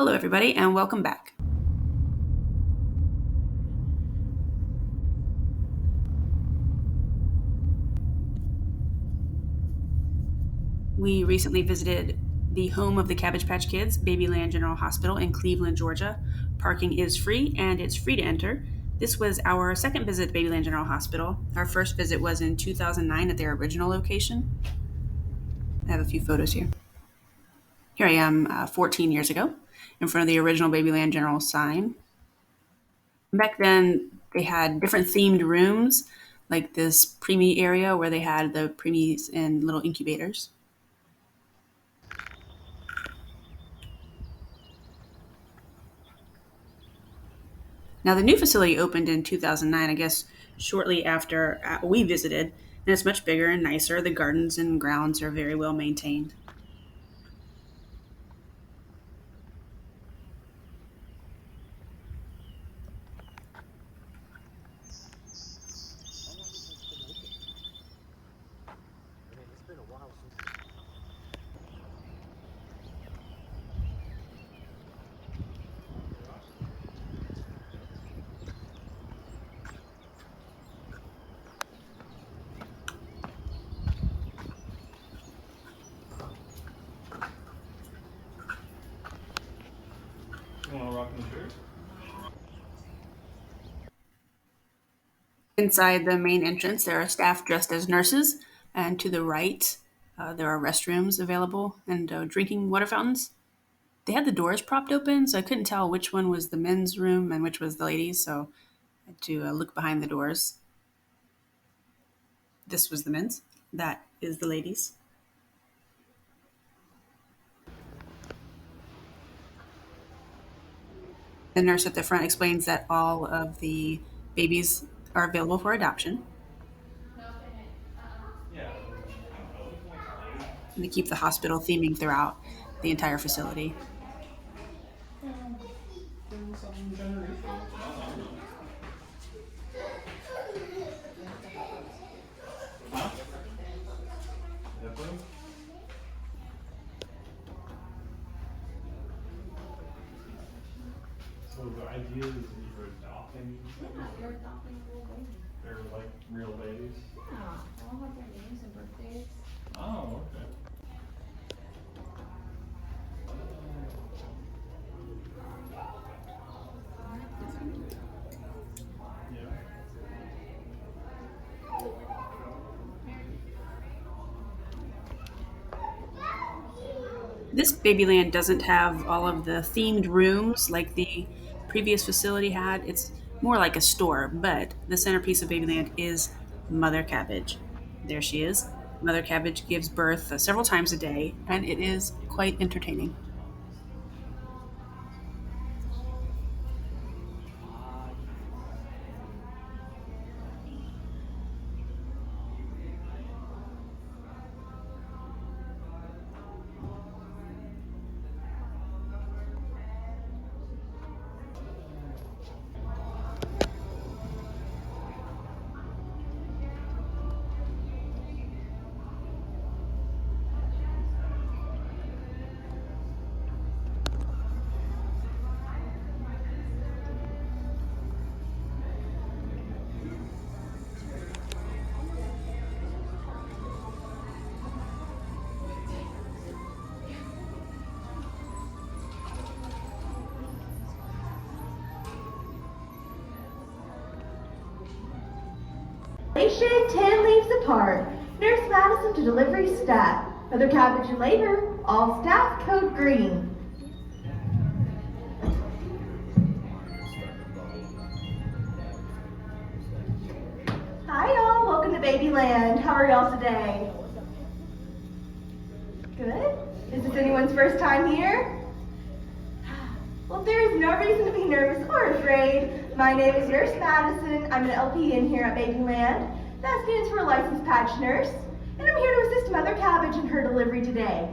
Hello, everybody, and welcome back. We recently visited the home of the Cabbage Patch Kids, Babyland General Hospital in Cleveland, Georgia. Parking is free, and it's free to enter. This was our second visit to Babyland General Hospital. Our first visit was in 2009 at their original location. I have a few photos here. Here I am 14 years ago in front of the original Babyland General sign. Back then, they had different themed rooms, like this preemie area where they had the preemies in little incubators. Now, the new facility opened in 2009, I guess, shortly after we visited, and it's much bigger and nicer. The gardens and grounds are very well maintained. You want to rock the chair? Inside the main entrance, there are staff dressed as nurses, and to the right, there are restrooms available and drinking water fountains. They had the doors propped open, so I couldn't tell which one was the men's room and which was the ladies, so I had to look behind the doors. This was the men's, that is the ladies. The nurse at the front explains that all of the babies are available for adoption, Yeah. and they keep the hospital theming throughout the entire facility. Huh? Definitely. So the idea is that you're adopting. You're adopting a little baby. They're like real babies. Yeah, all have their names and birthdays. Oh, okay. Yeah. This Babyland doesn't have all of the themed rooms like the previous facility had. It's more like a store, but the centerpiece of Babyland is Mother Cabbage. There she is. Mother Cabbage gives birth several times a day, and it is quite entertaining. Station 10 leaves apart. Nurse Madison to delivery staff. Mother Cabbage in labor. All staff code green. Hi y'all, welcome to Babyland. How are y'all today? Good? Is this anyone's first time here? Well, there is no reason to be nervous or afraid. My name is Nurse Madison. I'm an LPN here at Babyland. That stands for Licensed Patch Nurse. And I'm here to assist Mother Cabbage in her delivery today.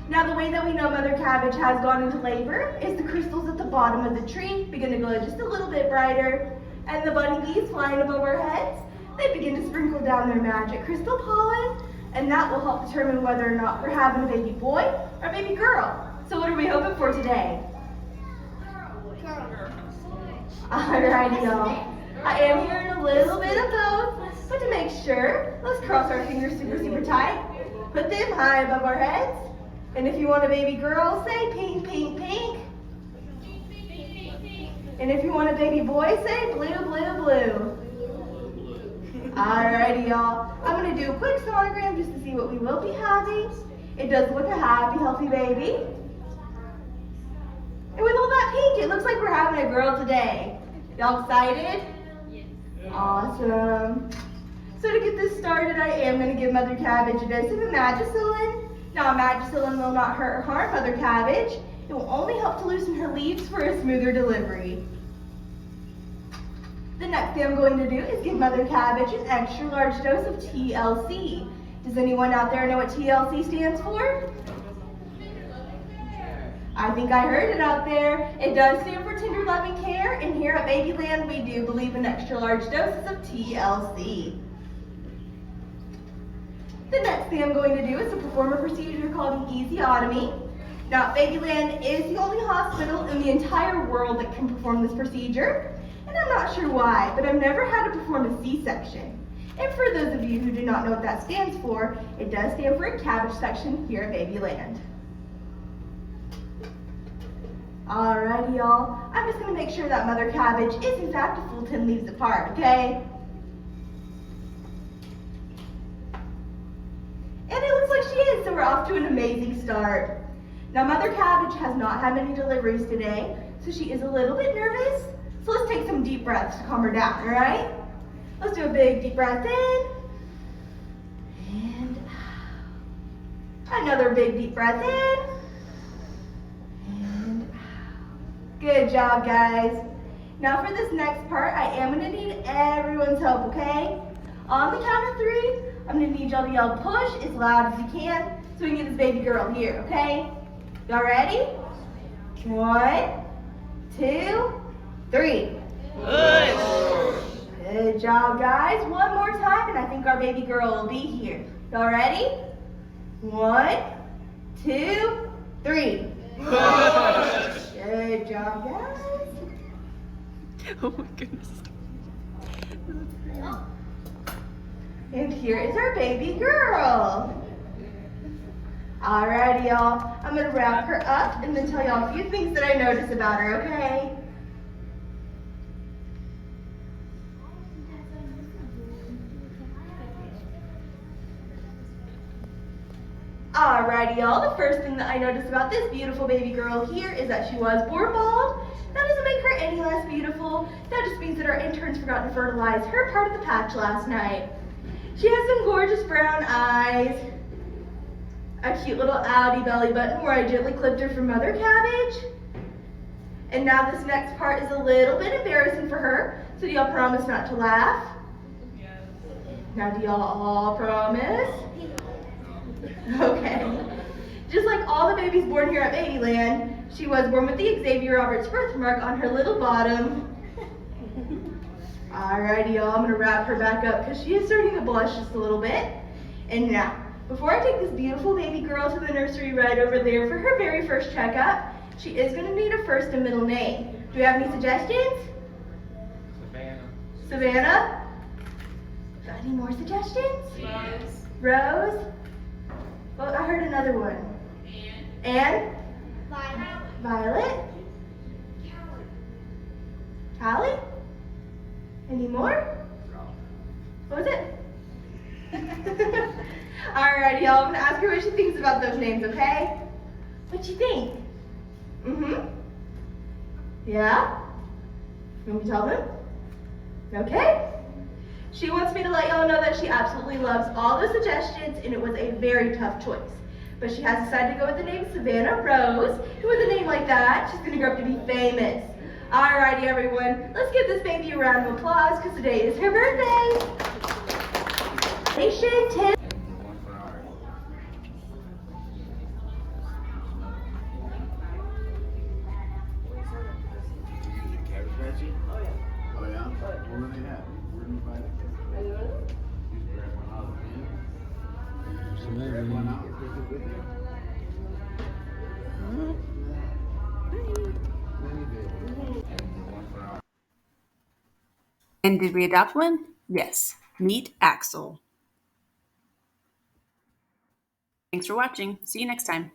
Now, the way that we know Mother Cabbage has gone into labor is the crystals at the bottom of the tree begin to glow just a little bit brighter, and the bunny bees flying above our heads, they begin to sprinkle down their magic crystal pollen, and that will help determine whether or not we're having a baby boy or a baby girl. So what are we hoping for today? Alrighty, y'all. I am hearing a little bit of both, but to make sure, let's cross our fingers super, super tight. Put them high above our heads. And if you want a baby girl, say pink, pink, pink. And if you want a baby boy, say blue, blue, blue. Alrighty, y'all. I'm going to do a quick sonogram just to see what we will be having. It does look a happy, healthy baby. And with all that pink, it looks like we're having a girl today. Y'all excited? Yes. Awesome. So to get this started, I am going to give Mother Cabbage a dose of imagicillin. Now, imagicillin will not hurt or harm Mother Cabbage. It will only help to loosen her leaves for a smoother delivery. The next thing I'm going to do is give Mother Cabbage an extra large dose of TLC. Does anyone out there know what TLC stands for? I think I heard it out there. It does stand for Tender Loving Care, and here at Babyland we do believe in extra large doses of TLC. The next thing I'm going to do is to perform a procedure called an episiotomy. Now, Babyland is the only hospital in the entire world that can perform this procedure, and I'm not sure why, but I've never had to perform a C-section. And for those of you who do not know what that stands for, it does stand for a cabbage section here at Babyland. Alrighty, y'all. I'm just going to make sure that Mother Cabbage is in fact a full 10 leaves apart, okay? And it looks like she is, so we're off to an amazing start. Now, Mother Cabbage has not had many deliveries today, so she is a little bit nervous. So let's take some deep breaths to calm her down, all right? Let's do a big deep breath in. And out. Another big deep breath in. And out. Good job, guys. Now for this next part, I am going to need everyone's help, okay? On the count of 3, I'm going to need y'all to yell push as loud as you can so we can get this baby girl here, okay? Y'all ready? 1, 2, 3. Push! Good job, guys. One more time, and I think our baby girl will be here. Y'all ready? 1, 2, 3. Push! Good job, guys. Oh my goodness. And here is our baby girl. Alrighty, y'all. I'm going to wrap her up and then tell y'all a few things that I noticed about her, okay? Alrighty, y'all. The first thing that I noticed about this beautiful baby girl here is that she was born bald. That doesn't make her any less beautiful. That just means that our interns forgot to fertilize her part of the patch last night. She has some gorgeous brown eyes, a cute little outie belly button where I gently clipped her from Mother Cabbage. And now this next part is a little bit embarrassing for her, so do y'all promise not to laugh? Yes. Now do y'all all promise? Okay. Just like all the babies born here at Babyland, she was born with the Xavier Roberts birthmark on her little bottom. Alrighty, y'all, I'm going to wrap her back up because she is starting to blush just a little bit. And now, before I take this beautiful baby girl to the nursery right over there for her very first checkup, she is going to need a first and middle name. Do we have any suggestions? Savannah. Savannah? Got any more suggestions? Rose. Rose? Well, I heard another one. Anne? Violet. Violet? Callie? Any more? What was it? Alrighty, y'all. I'm gonna ask her what she thinks about those names, okay? What you think? Mm-hmm. Yeah? You want me to tell them? Okay. She wants me to let y'all know that she absolutely loves all the suggestions and it was a very tough choice. But she has decided to go with the name Savannah Rose. And with a name like that, she's gonna grow up to be famous. Alrighty, everyone. Let's give this baby a round of applause because today is her birthday. Nation 10. Cabbage Patch Kid? Oh yeah. Oh yeah? What do they have? Where do you buy it? Just grab one out of the bin. Grab one out and take it with you. Many babies. And did we adopt one? Yes. Meet Axel. Thanks for watching. See you next time.